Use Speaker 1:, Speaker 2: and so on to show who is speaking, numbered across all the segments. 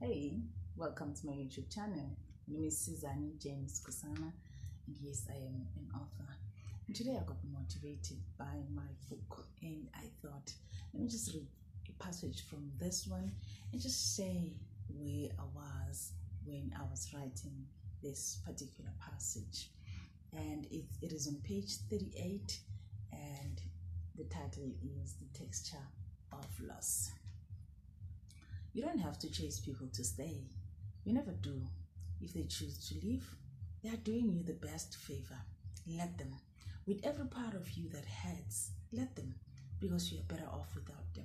Speaker 1: Hey, welcome to my YouTube channel. My name is Suzanne James Kusana, and yes, I am an author. And today I got motivated by my book, and I thought, let me just read a passage from this one and just say where I was when I was writing this particular passage. And it is on page 38, and the title is The Texture of Loss. You don't have to chase people to stay. You never do. If they choose to leave, they are doing you the best favor. Let them. With every part of you that hurts, let them, because you are better off without them.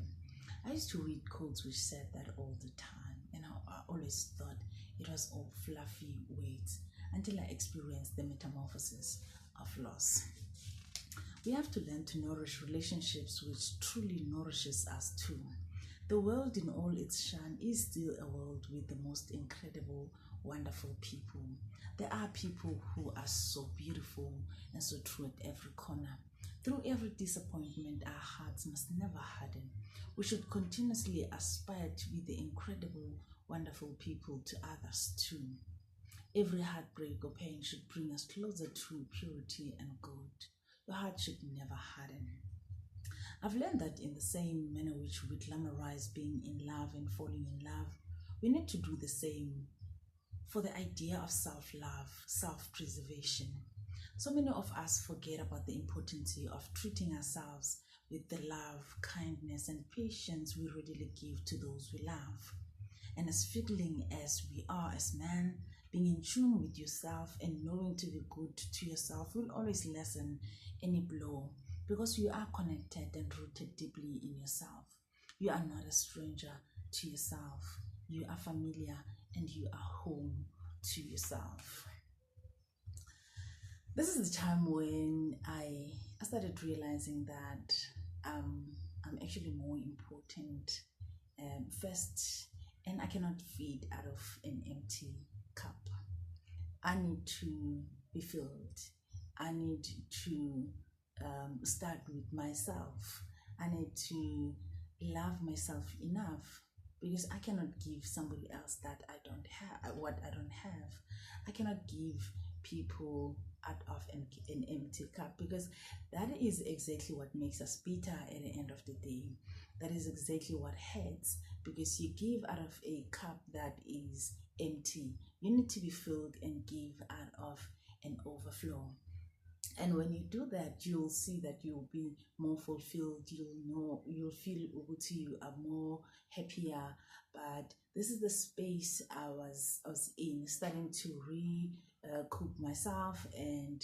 Speaker 1: I used to read quotes which said that all the time, and I always thought it was all fluffy words until I experienced the metamorphosis of loss. We have to learn to nourish relationships which truly nourishes us too. The world in all its shine is still a world with the most incredible, wonderful people. There are people who are so beautiful and so true at every corner. Through every disappointment, our hearts must never harden. We should continuously aspire to be the incredible, wonderful people to others too. Every heartbreak or pain should bring us closer to purity and good. Your heart should never harden. I've learned that in the same manner which we glamorize being in love and falling in love, we need to do the same for the idea of self-love, self-preservation. So many of us forget about the importance of treating ourselves with the love, kindness, and patience we readily give to those we love. And as fiddling as we are as men, being in tune with yourself and knowing to be good to yourself will always lessen any blow because you are connected and rooted deeply in yourself. You are not a stranger to yourself. You are familiar and you are home to yourself. This is the time when I started realizing that I'm actually more important first, and I cannot feed out of an empty cup. I need to be filled. I need to start with myself. I need to love myself enough because I cannot give somebody else that I don't have, what I don't have. I cannot give people out of an empty cup because that is exactly what makes us bitter at the end of the day. That is exactly what hurts because you give out of a cup that is empty. You need to be filled and give out of an overflow. And when you do that, you'll see that you'll be more fulfilled. You'll feel you are more happier. But this is the space I was in, starting to cook myself and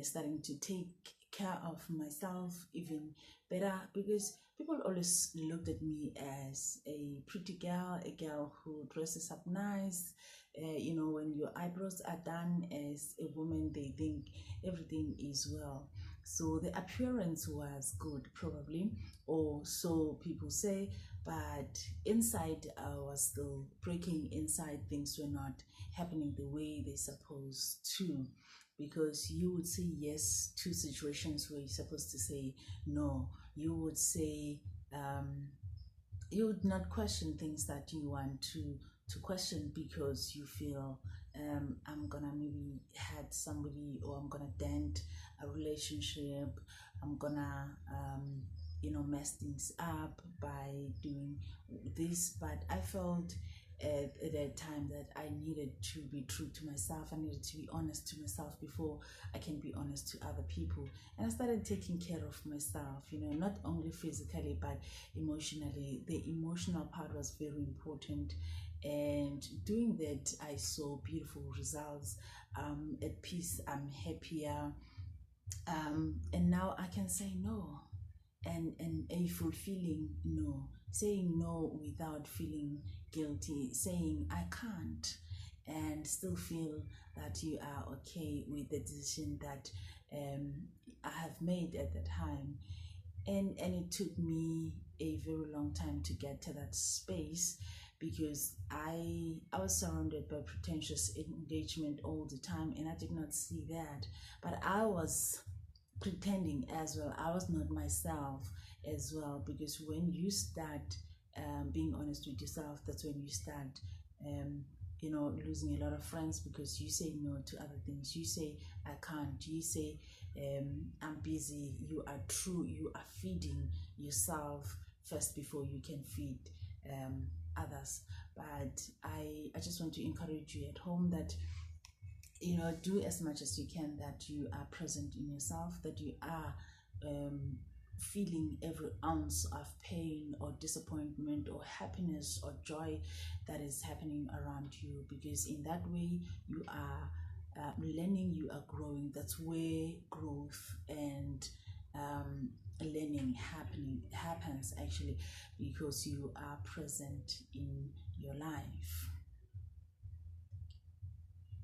Speaker 1: starting to take care of myself even better because people always looked at me as a pretty girl, a girl who dresses up nice. When your eyebrows are done as a woman, they think everything is well. So the appearance was good, probably, or so people say, but inside I was still breaking inside. Things were not happening the way they supposed to, because you would say yes to situations where you're supposed to say no. You would say you would not question things that you want to question because you feel I'm gonna maybe hurt somebody, or I'm gonna dent a relationship, I'm gonna mess things up by doing this. But I felt at that time that I needed to be true to myself. I needed to be honest to myself before I can be honest to other people. And I started taking care of myself, not only physically but emotionally. The emotional part was very important. And doing that, I saw beautiful results. At peace, I'm happier. And now I can say no, and a fulfilling no, saying no without feeling guilty, saying I can't, and still feel that you are okay with the decision that I have made at the time. And it took me a very long time to get to that space because I was surrounded by pretentious engagement all the time, and I did not see that, but I was pretending as well. I was not myself as well, because when you start being honest with yourself, that's when you start losing a lot of friends because you say no to other things. You say I can't. You say I'm busy. You are true. You are feeding yourself first before you can feed others. But I just want to encourage you at home that do as much as you can, that you are present in yourself, that you are feeling every ounce of pain or disappointment or happiness or joy that is happening around you, because in that way you are learning, you are growing. That's where growth and learning happens actually, because you are present in your life.